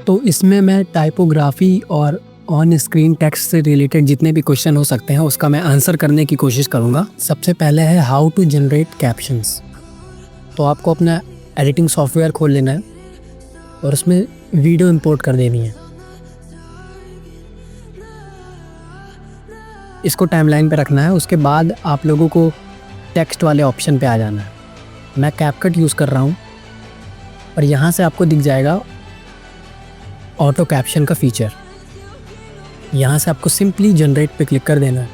तो इसमें मैं टाइपोग्राफी और ऑन स्क्रीन टेक्स्ट से रिलेटेड जितने भी क्वेश्चन हो सकते हैं उसका मैं आंसर करने की कोशिश करूँगा। सबसे पहले है हाउ टू जनरेट कैप्शंस। तो आपको अपना एडिटिंग सॉफ्टवेयर खोल लेना है और उसमें वीडियो इंपोर्ट कर देनी है। इसको टाइमलाइन पे रखना है। उसके बाद आप लोगों को टेक्स्ट वाले ऑप्शन पे आ जाना है। मैं कैपकट यूज़ कर रहा हूँ और यहाँ से आपको दिख जाएगा ऑटो कैप्शन का फीचर। यहाँ से आपको सिंपली जनरेट पे क्लिक कर देना है।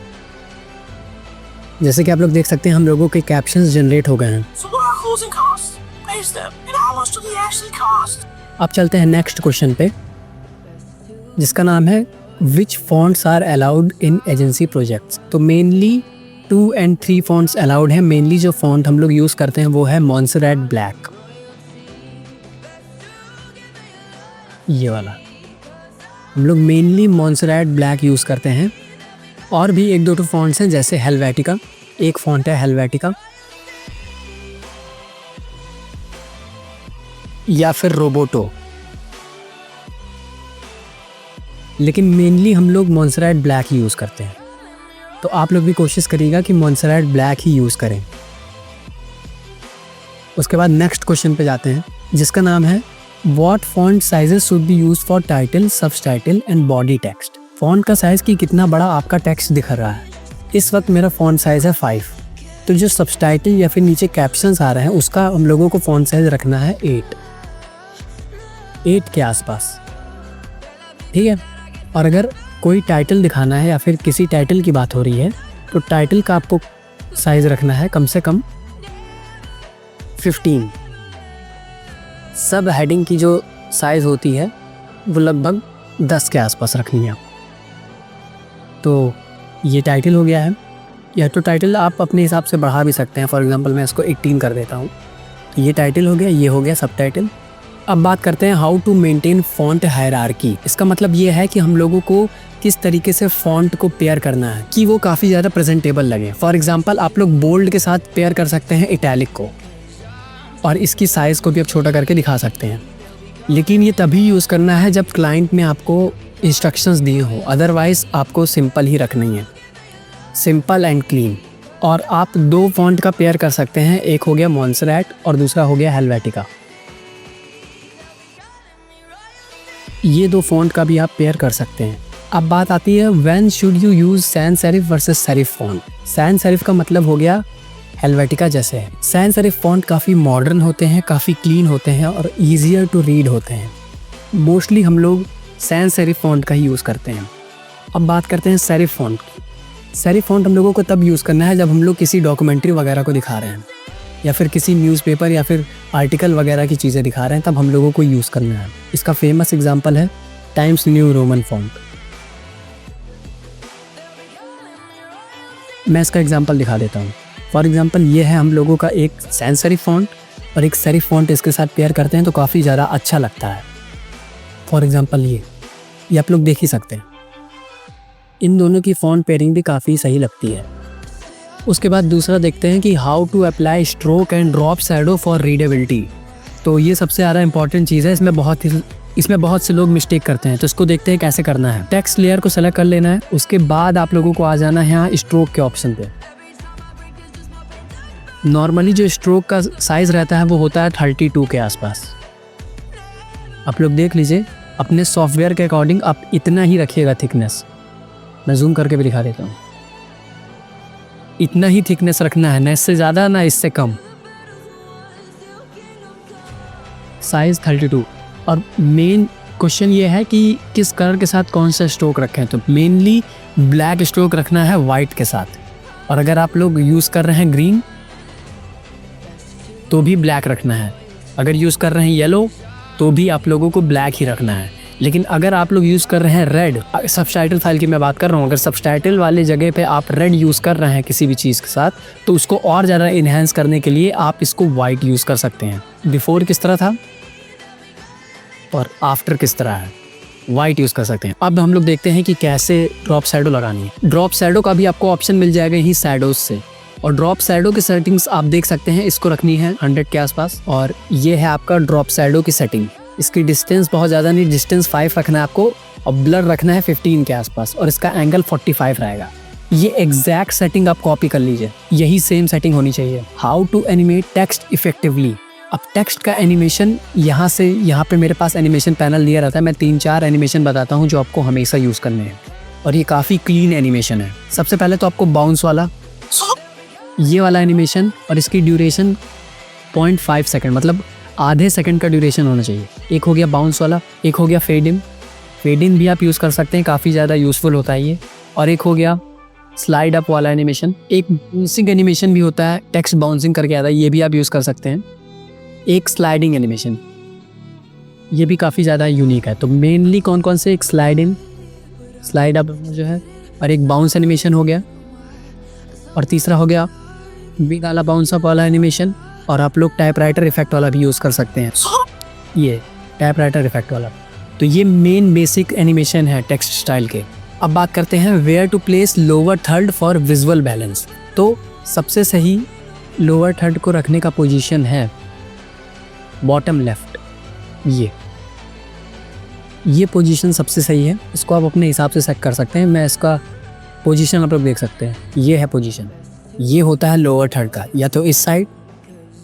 जैसे कि आप लोग देख सकते हैं हम लोगों के कैप्शंस जनरेट हो गए हैं। अब चलते हैं नेक्स्ट क्वेश्चन पे, जिसका नाम है which fonts are allowed in agency projects. तो मेनली 2 और 3 फॉन्ट्स अलाउड हैं। मेनली जो फॉन्ट हम लोग यूज़ करते हैं वो है मॉन्सेरेट ब्लैक, ये वाला हम लोग मेनली मॉन्सेरेट ब्लैक यूज़ करते हैं। और भी 1-2 फॉन्ट्स हैं जैसे हेलवेटिका, एक फॉन्ट है हेलवेटिका, या फिर रोबोटो, लेकिन मेनली हम लोग मॉन्सेरेट ब्लैक ही यूज़ करते हैं। तो आप लोग भी कोशिश करिएगा कि मॉन्सेरेट ब्लैक ही यूज़ करें। उसके बाद नेक्स्ट क्वेश्चन पे जाते हैं, जिसका नाम है What font sizes should be used for title, subtitle and body text। Font का साइज़ कि कितना बड़ा आपका टेक्स्ट दिख रहा है। इस वक्त मेरा फॉन्ट साइज़ है 5। तो जो सबटाइटल या फिर नीचे कैप्शंस आ रहे हैं उसका हम लोगों को फॉन्ट साइज़ रखना है 8 के आसपास, ठीक है। और अगर कोई टाइटल दिखाना है या फिर किसी टाइटल की बात हो रही है तो टाइटल का आपको साइज़ रखना है कम से कम 15। सब हेडिंग की जो साइज़ होती है वो लगभग 10 के आसपास रखनी है। तो ये टाइटल हो गया है, या तो टाइटल आप अपने हिसाब से बढ़ा भी सकते हैं। फॉर एग्जांपल मैं इसको 18 कर देता हूँ। ये टाइटल हो गया, ये हो गया सब टाइटल। अब बात करते हैं how to maintain font hierarchy. इसका मतलब ये है कि हम लोगों को किस तरीके से फॉन्ट को पेयर करना है कि वो काफ़ी ज़्यादा प्रेजेंटेबल लगे। फॉर एग्जांपल आप लोग बोल्ड के साथ पेयर कर सकते हैं इटैलिक को, और इसकी साइज़ को भी आप छोटा करके दिखा सकते हैं। लेकिन ये तभी यूज़ करना है जब क्लाइंट ने आपको इंस्ट्रक्शंस दिए हो, अदरवाइज़ आपको सिंपल ही रखनी है, सिंपल एंड क्लीन। और आप 2 फॉन्ट का पेयर कर सकते हैं, एक हो गया मॉन्सेरेट और दूसरा हो गया हेलवेटिका। ये 2 फॉन्ट का भी आप पेयर कर सकते हैं। अब बात आती है when should you use sans serif versus serif font. Sans serif का मतलब हो गया हेलवेटिका जैसे है। सैंस सेरिफ फॉन्ट काफ़ी मॉडर्न होते हैं, काफ़ी क्लीन होते हैं और ईजियर टू रीड होते हैं। मोस्टली हम लोग सैंस सेरिफ फॉन्ट का ही यूज़ करते हैं। अब बात करते हैं सेरिफ फॉन्ट की। सेरिफ फॉन्ट हम लोगों को तब यूज़ करना है जब हम लोग किसी डॉक्यूमेंट्री वगैरह को दिखा रहे हैं या फिर किसी न्यूज़पेपर या फिर आर्टिकल वगैरह की चीज़ें दिखा रहे हैं, तब हम लोगों को यूज़ करना है। इसका फेमस एग्जाम्पल है टाइम्स न्यू रोमन फॉन्ट। मैं इसका एग्जाम्पल दिखा देता हूँ। फॉर एग्जांपल ये है हम लोगों का एक सैंस सेरिफ फॉन्ट और एक सेरिफ फॉन्ट, इसके साथ पेयर करते हैं तो काफ़ी ज़्यादा अच्छा लगता है। फॉर एग्जांपल ये आप लोग देख ही सकते हैं। इन दोनों की फॉन्ट पेयरिंग भी काफ़ी सही लगती है। उसके बाद दूसरा देखते हैं कि how to apply stroke and drop shadow for readability. तो ये सबसे ज़्यादा इंपॉर्टेंट चीज़ है। इसमें बहुत से लोग मिस्टेक करते हैं, तो इसको देखते हैं कैसे करना है। टेक्स्ट लेयर को सेलेक्ट कर लेना है, उसके बाद आप लोगों को आ जाना है यहाँ स्ट्रोक के ऑप्शन पे। नॉर्मली जो स्ट्रोक का साइज़ रहता है वो होता है 32 के आसपास। आप लोग देख लीजिए अपने सॉफ्टवेयर के अकॉर्डिंग आप इतना ही रखिएगा थिकनेस। मैं जूम करके भी दिखा देता हूँ। इतना ही थिकनेस रखना है, ना इससे ज़्यादा ना इससे कम। साइज़ 32। और मेन क्वेश्चन ये है कि किस कलर के साथ कौन सा स्ट्रोक रखें। तो मेनली ब्लैक स्ट्रोक रखना है वाइट के साथ, और अगर आप लोग यूज़ कर रहे हैं ग्रीन तो भी ब्लैक रखना है। अगर यूज़ कर रहे हैं येलो तो भी आप लोगों को ब्लैक ही रखना है। लेकिन अगर आप लोग यूज़ कर रहे हैं रेड, सबटाइटल फाइल की मैं बात कर रहा हूँ, अगर सबटाइटल वाले जगह पे आप रेड यूज़ कर रहे हैं किसी भी चीज़ के साथ, तो उसको और ज़्यादा इन्हेंस करने के लिए आप इसको वाइट यूज़ कर सकते हैं। बिफोर किस तरह था और आफ्टर किस तरह है, वाइट यूज़ कर सकते हैं। अब हम लोग देखते हैं कि कैसे ड्रॉप शैडो लगानी है। ड्रॉप शैडो का भी आपको ऑप्शन मिल जाएगा ही शैडोज से, और ड्रॉप शैडो की सेटिंग्स आप देख सकते हैं, इसको रखनी है 100 के आसपास। और ये है आपका ड्रॉप शैडो की सेटिंग। इसकी डिस्टेंस बहुत ज़्यादा नहीं, डिस्टेंस 5 रखना है आपको और ब्लर रखना है 15 के आसपास और इसका एंगल 45 रहेगा। ये एग्जैक्ट सेटिंग आप कॉपी कर लीजिए, यही सेम सेटिंग होनी चाहिए। How to animate text effectively. अब टेक्स्ट का एनिमेशन यहाँ से यहाँ पे मेरे पास एनिमेशन पैनल दिया रहता है, मैं 3-4 एनिमेशन बताता हूँ जो आपको हमेशा यूज़ करने हैं और ये काफ़ी क्लीन एनिमेशन है। सबसे पहले तो आपको बाउंस वाला ये वाला एनिमेशन और इसकी ड्यूरेशन 0.5 सेकंड, मतलब आधे सेकंड का ड्यूरेशन होना चाहिए। एक हो गया बाउंस वाला, एक हो गया फेड इन। फेड इन भी आप यूज़ कर सकते हैं, काफ़ी ज़्यादा यूज़फुल होता है ये। और एक हो गया स्लाइड अप वाला एनिमेशन। एक बाउंसिंग एनिमेशन भी होता है, टेक्स्ट बाउंसिंग करके आता है, ये भी आप यूज़ कर सकते हैं। एक स्लाइडिंग एनिमेशन, ये भी काफ़ी ज़्यादा यूनिक है। तो मेनली कौन कौन से, एक स्लाइड इन, स्लाइड अप जो है, और एक बाउंस एनिमेशन हो गया, और तीसरा हो गया बिग वाला बाउंस अप वाला एनिमेशन। और आप लोग टाइपराइटर इफेक्ट वाला भी यूज़ कर सकते हैं, ये टाइपराइटर इफेक्ट वाला। तो ये मेन बेसिक एनिमेशन है टेक्स्ट स्टाइल के। अब बात करते हैं where to place lower third for visual balance. तो सबसे सही लोअर थर्ड को रखने का पोजीशन है बॉटम लेफ्ट। ये पोजीशन सबसे सही है, इसको आप अपने हिसाब से सेट कर सकते हैं। मैं इसका पोजीशन आप लोग देख सकते हैं, ये है पोजीशन। ये होता है लोअर थर्ड का, या तो इस साइड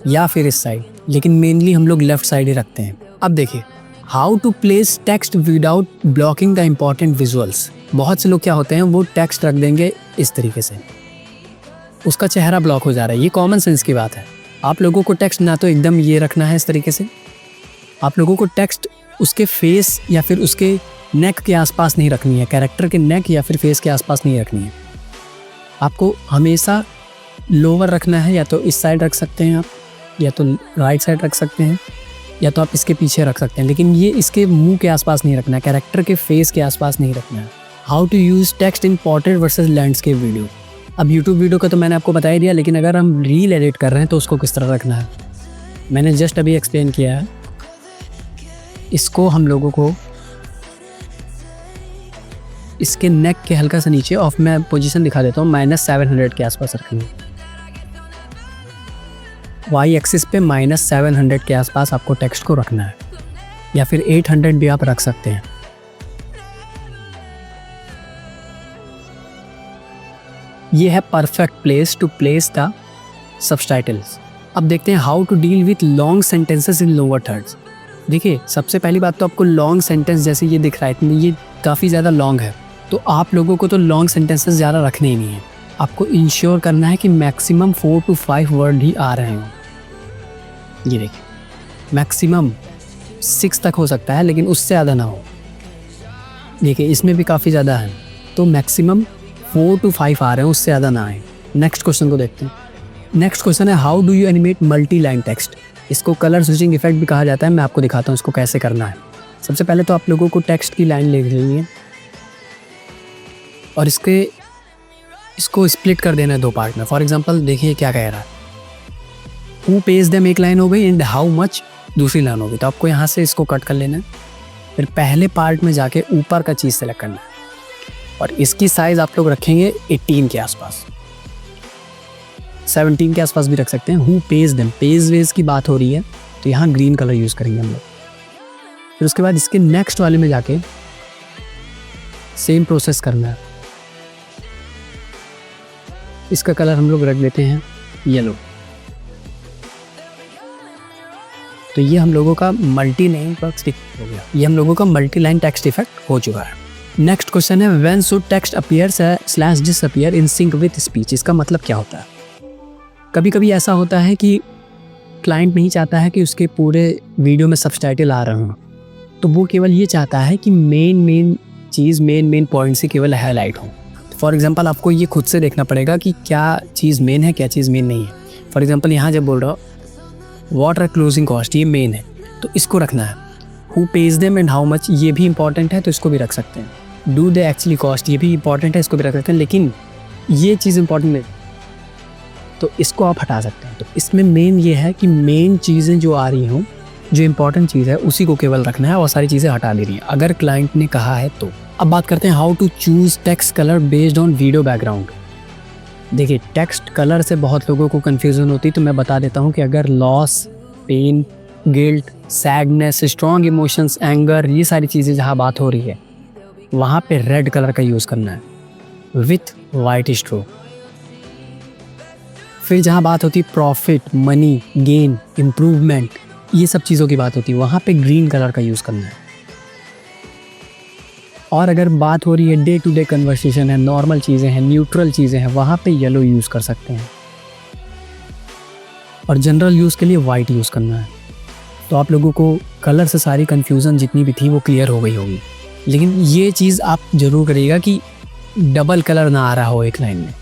या फिर इस साइड, लेकिन मेनली हम लोग लेफ्ट साइड ही रखते हैं। अब देखिए, how to place text without blocking the important visuals. बहुत से लोग क्या होते हैं, वो टेक्स्ट रख देंगे इस तरीके से, उसका चेहरा ब्लॉक हो जा रहा है। ये कॉमन सेंस की बात है। आप लोगों को टेक्स्ट ना तो एकदम ये रखना है इस तरीके से, आप लोगों को टेक्स्ट उसके फेस या फिर उसके नेक के आसपास नहीं रखनी है, कैरेक्टर के नेक या फिर फेस के आसपास नहीं रखनी है। आपको हमेशा लोअर रखना है, या तो इस साइड रख सकते हैं आप, या तो राइट साइड रख सकते हैं, या तो आप इसके पीछे रख सकते हैं, लेकिन ये इसके मुंह के आसपास नहीं रखना है, कैरेक्टर के फेस के आसपास नहीं रखना है। How to use text in portrait versus landscape video. अब यूट्यूब वीडियो का तो मैंने आपको बता ही दिया, लेकिन अगर हम रील एडिट कर रहे हैं तो उसको किस तरह रखना है मैंने जस्ट अभी एक्सप्लेन किया है। इसको हम लोगों को इसके नेक के हल्का सा नीचे ऑफ, मैं पोजीशन दिखा देता हूँ, -700 के आसपास रखेंगे। वाई एक्सिस पे -700 के आसपास आपको टेक्स्ट को रखना है, या फिर 800 भी आप रख सकते हैं। ये है perfect place to place the subtitles. अब देखते हैं how to deal with long sentences in lower thirds. देखिए, सबसे पहली बात तो आपको लॉन्ग सेंटेंस जैसे ये दिख रहा है, ये काफ़ी ज़्यादा लॉन्ग है, तो आप लोगों को तो लॉन्ग सेंटेंसेस ज़्यादा रखने ही नहीं है। आपको इंश्योर करना है कि मैक्सिमम 4 to 5 वर्ड ही आ रहे हों। ये देखिए, मैक्सिमम 6 तक हो सकता है, लेकिन उससे ज़्यादा ना हो। देखिए, इसमें भी काफ़ी ज़्यादा है, तो मैक्सिमम 4 to 5 आ रहे हैं, उससे ज़्यादा ना आए। नेक्स्ट क्वेश्चन को देखते हैं। नेक्स्ट क्वेश्चन है how do you animate multi line text. इसको कलर स्विचिंग इफेक्ट भी कहा जाता है। मैं आपको दिखाता हूँ इसको कैसे करना है। सबसे पहले तो आप लोगों को टेक्स्ट की लाइन ले लेनी है और इसको स्प्लिट कर देना है 2 पार्ट में। फॉर एग्जांपल देखिए क्या कह रहा है, हु पेज देम एक लाइन हो गई एंड हाउ मच दूसरी लाइन हो गई। तो आपको यहाँ से इसको कट कर लेना है, फिर पहले पार्ट में जाके ऊपर का चीज़ सेलेक्ट करना है और इसकी साइज़ आप लोग रखेंगे 18 के आसपास, 17 के आसपास भी रख सकते हैं। Who pays them, pays wage की बात हो रही है तो यहाँ ग्रीन कलर यूज़ करेंगे हम लोग। फिर उसके बाद इसके नेक्स्ट वाले में जाके सेम प्रोसेस करना है। इसका कलर हम लोग रख देते हैं येलो। तो ये हम लोगों का मल्टी लाइन टेक्स्ट हो गया, ये हम लोगों का मल्टी लाइन टेक्स्ट इफेक्ट हो चुका है। नेक्स्ट क्वेश्चन है when should text appear / disappear in sync with speech. इसका मतलब क्या होता है? कभी कभी ऐसा होता है कि क्लाइंट नहीं चाहता है कि उसके पूरे वीडियो में सबटाइटल आ रहे हों, तो वो केवल ये चाहता है कि मेन चीज़, मेन पॉइंट से केवल हाईलाइट हो। फॉर एग्जांपल आपको ये खुद से देखना पड़ेगा कि क्या चीज़ मेन है, क्या चीज़ मेन नहीं है। फॉर एग्जांपल यहाँ जब बोल रहा हूँ वाटर क्लोजिंग कॉस्ट, ये मेन है तो इसको रखना है। Who pays them and how much, ये भी इंपॉर्टेंट है तो इसको भी रख सकते हैं। डू दे एक्चुअली कॉस्ट, ये भी इंपॉर्टेंट है, इसको भी रख सकते हैं, लेकिन ये चीज़ इंपॉर्टेंट नहीं तो इसको आप हटा सकते हैं। तो इसमें मेन ये है कि मेन चीज़ें जो आ रही हों, जो इंपॉर्टेंट चीज़ है उसी को केवल रखना है और सारी चीज़ें हटा देनी है अगर क्लाइंट ने कहा है तो। अब बात करते हैं how to choose text colour based on video background. देखिए, टेक्स्ट कलर से बहुत लोगों को कन्फ्यूज़न होती है, तो मैं बता देता हूँ कि अगर loss, pain, guilt sadness, strong emotions, anger, ये सारी चीज़ें जहाँ बात हो रही है वहाँ पे रेड कलर का यूज़ करना है विथ वाइट स्ट्रोक। फिर जहाँ बात होती है प्रॉफिट, मनी, गेन, इम्प्रूवमेंट, ये सब चीज़ों की बात होती है, वहाँ पे ग्रीन कलर का यूज़ करना है। और अगर बात हो रही है डे टू डे कन्वर्सेशन है, नॉर्मल चीज़ें हैं, न्यूट्रल चीज़ें हैं, वहाँ पे येलो यूज़ कर सकते हैं। और जनरल यूज़ के लिए वाइट यूज़ करना है। तो आप लोगों को कलर से सारी कन्फ्यूज़न जितनी भी थी वो क्लियर हो गई होगी। लेकिन ये चीज़ आप ज़रूर करिएगा कि डबल कलर ना आ रहा हो एक लाइन में,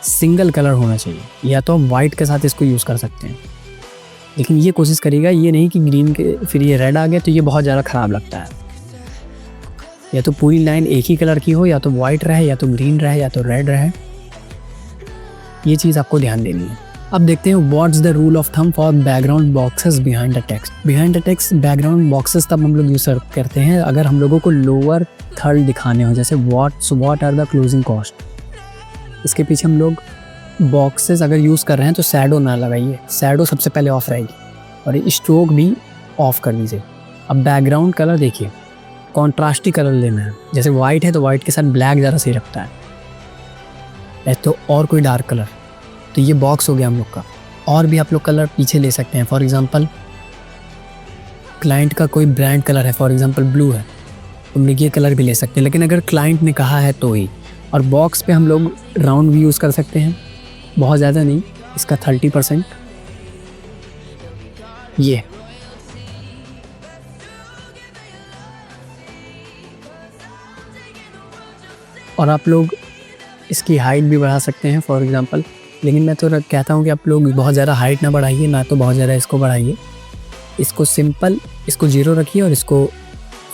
सिंगल कलर होना चाहिए। या तो हम वाइट के साथ इसको यूज़ कर सकते हैं, लेकिन ये कोशिश करिएगा ये नहीं कि ग्रीन के फिर ये रेड आ गया तो ये बहुत ज़्यादा ख़राब लगता है। या तो पूरी लाइन एक ही कलर की हो, या तो वाइट रहे, या तो ग्रीन रहे, या तो रेड रहे। ये चीज़ आपको ध्यान देनी है। अब देखते हैं what's the rule of thumb for background boxes behind the text. Behind the text background boxes तब हम लोग यूज़ करते हैं अगर हम लोगों को लोअर थर्ड दिखाने हो, जैसे what are the closing cost. इसके पीछे हम लोग बॉक्सेस अगर यूज़ कर रहे हैं तो शैडो ना लगाइए, शैडो सबसे पहले ऑफ रहेगी, और स्ट्रोक भी ऑफ कर दीजिए। अब बैकग्राउंड कलर देखिए, कॉन्ट्रास्टी कलर लेना है। जैसे वाइट है तो वाइट के साथ ब्लैक ज़्यादा सही लगता है, तो और कोई डार्क कलर। तो ये बॉक्स हो गया हम लोग का। और भी आप लोग कलर पीछे ले सकते हैं। फॉर एग्जांपल क्लाइंट का कोई ब्रांड कलर है, फॉर एग्जांपल ब्लू है, तो हम लोग ये कलर भी ले सकते हैं, लेकिन अगर क्लाइंट ने कहा है तो ही। और बॉक्स पे हम लोग राउंड भी यूज़ कर सकते हैं, बहुत ज़्यादा नहीं, इसका 30%। ये और आप लोग इसकी हाइट भी बढ़ा सकते हैं फॉर एग्जांपल, लेकिन मैं तो कहता हूँ कि आप लोग बहुत ज़्यादा हाइट ना बढ़ाइए, ना तो बहुत ज़्यादा इसको बढ़ाइए। इसको सिंपल, इसको 0 रखिए और इसको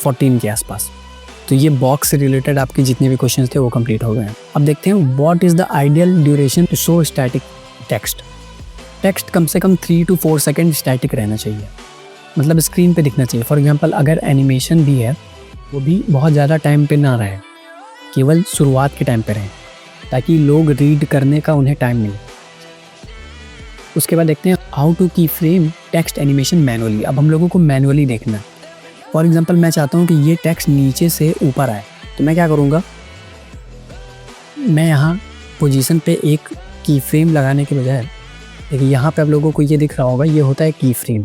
14 के आसपास। तो ये बॉक्स से रिलेटेड आपके जितने भी क्वेश्चन थे वो कंप्लीट हो गए हैं। अब देखते हैं what is the ideal duration to show static text. Text कम से कम 3 to 4 सेकेंड स्टैटिक रहना चाहिए, मतलब स्क्रीन पे दिखना चाहिए। फॉर एग्जांपल अगर एनिमेशन भी है वो भी बहुत ज़्यादा टाइम पे ना रहे, केवल शुरुआत के टाइम पे रहे, ताकि लोग रीड करने का उन्हें टाइम मिले। उसके बाद देखते हैं हाउ टू की फ्रेम टेक्स्ट एनिमेशन मैनुअली। अब हम लोगों को मैनुअली देखना है। फॉर एग्जांपल मैं चाहता हूँ कि ये टेक्स्ट नीचे से ऊपर आए, तो मैं क्या करूँगा, मैं यहाँ पोजीशन पे एक की फ्रेम लगाने के बजाय, देखिए यहाँ पे आप लोगों को ये दिख रहा होगा, ये होता है की फ्रेम।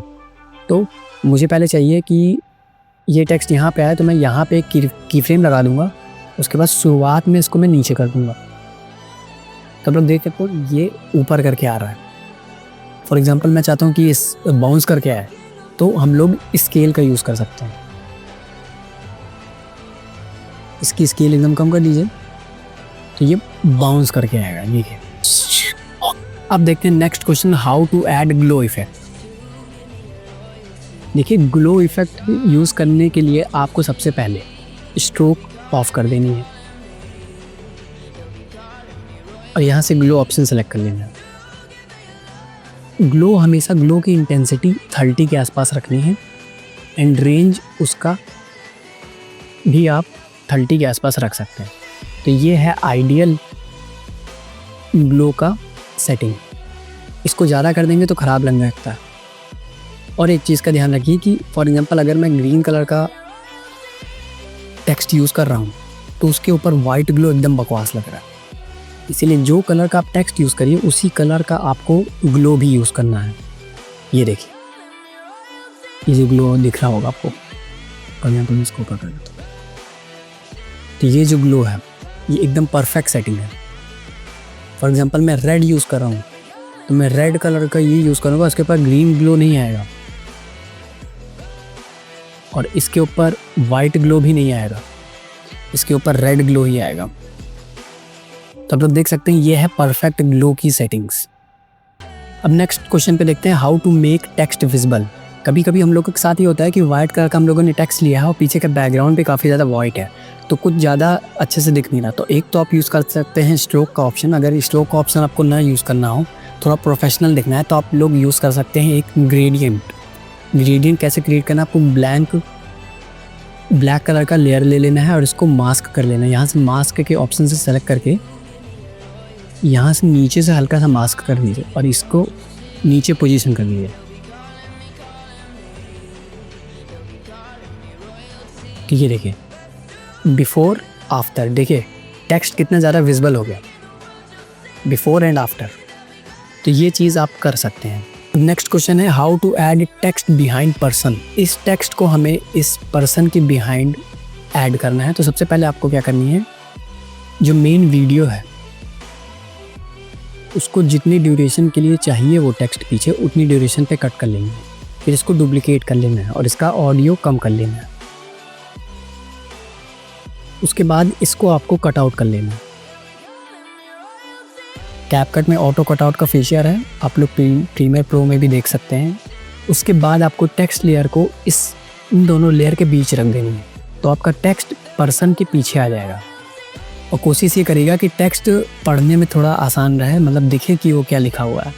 तो मुझे पहले चाहिए कि ये टेक्स्ट यहाँ पे आए, तो मैं यहाँ पे एक की फ्रेम लगा दूँगा। उसके बाद शुरुआत में इसको मैं नीचे कर दूँगा, तब लोग देख सकते हो ये ऊपर करके आ रहा है। फॉर एग्जांपल मैं चाहता हूँ कि इस बाउंस करके आए, तो हम लोग स्केल का यूज़ कर सकते हैं। इसकी स्केल एकदम कम कर दीजिए, तो ये बाउंस करके आएगा। देखिए, अब देखते हैं next question, how to add glow effect. देखिए, ग्लो इफेक्ट यूज़ करने के लिए आपको सबसे पहले स्ट्रोक ऑफ कर देनी है और यहाँ से ग्लो ऑप्शन सेलेक्ट कर लेना है। ग्लो हमेशा ग्लो की इंटेंसिटी 30 के आसपास रखनी है, एंड रेंज उसका भी आप 30 के आसपास रख सकते हैं। तो ये है आइडियल ग्लो का सेटिंग। इसको ज़्यादा कर देंगे तो ख़राब लगने लगता है। और एक चीज़ का ध्यान रखिए कि फॉर एग्जांपल अगर मैं ग्रीन कलर का टेक्स्ट यूज़ कर रहा हूँ तो उसके ऊपर वाइट ग्लो एकदम बकवास लग रहा है। इसीलिए जो कलर का आप टेक्स्ट यूज़ करिए उसी कलर का आपको ग्लो भी यूज़ करना है। ये देखिए, ये जो ग्लो दिख रहा होगा आपको, और यहाँ पर इसको पकड़ लेता हूँ, तो ये जो ग्लो है ये एकदम परफेक्ट सेटिंग है। फॉर एग्जांपल मैं रेड यूज़ कर रहा हूँ, तो मैं रेड कलर का ये यूज़ करूँगा, उसके ऊपर ग्रीन ग्लो नहीं आएगा और इसके ऊपर वाइट ग्लो भी नहीं आएगा, इसके ऊपर रेड ग्लो ही आएगा। तो आप लोग देख सकते हैं ये है परफेक्ट ग्लो की सेटिंग्स। अब नेक्स्ट क्वेश्चन पे देखते हैं, how to make text visible. कभी कभी हम लोगों के साथ ही होता है कि वाइट कलर का हम लोगों ने टेक्स्ट लिया है और पीछे का बैकग्राउंड पे काफ़ी ज़्यादा वाइट है, तो कुछ ज़्यादा अच्छे से दिख नहीं रहा। तो एक तो आप यूज़ कर सकते हैं स्ट्रोक का ऑप्शन। अगर स्ट्रोक का ऑप्शन आपको ना यूज़ करना हो, थोड़ा प्रोफेशनल दिखना है, तो आप लोग यूज़ कर सकते हैं एक ग्रेडियंट। ग्रेडियंट कैसे क्रिएट करना है, आपको ब्लैक कलर का लेयर ले लेना है और इसको मास्क कर लेना है। यहाँ से मास्क के ऑप्शन से सेलेक्ट करके यहाँ से नीचे से हल्का सा मास्क कर दीजिए और इसको नीचे पोजीशन कर दीजिए। ठीक है, देखिए बिफोर आफ्टर, देखिए टेक्स्ट कितना ज़्यादा विजिबल हो गया, बिफोर एंड आफ्टर। तो ये चीज़ आप कर सकते हैं। नेक्स्ट क्वेश्चन है how to add text behind person. इस टेक्स्ट को हमें इस पर्सन के बिहाइंड ऐड करना है। तो सबसे पहले आपको क्या करनी है, जो मेन वीडियो है उसको जितनी ड्यूरेशन के लिए चाहिए वो टेक्स्ट पीछे, उतनी ड्यूरेशन पे कट कर लेंगे। फिर इसको डुप्लीकेट कर लेना है और इसका ऑडियो कम कर लेना है। उसके बाद इसको आपको कट आउट कर लेना है। कैपकट में ऑटो कट आउट का फीचर है, आप लोग प्रीमियर प्रो में भी देख सकते हैं। उसके बाद आपको टेक्स्ट लेयर को इन दोनों लेयर के बीच रख देनी है, तो आपका टेक्स्ट पर्सन के पीछे आ जाएगा। और कोशिश ये करेगा कि टेक्स्ट पढ़ने में थोड़ा आसान रहे, मतलब दिखे कि वो क्या लिखा हुआ है।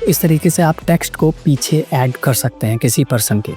इस तरीके से आप टेक्स्ट को पीछे ऐड कर सकते हैं किसी पर्सन के।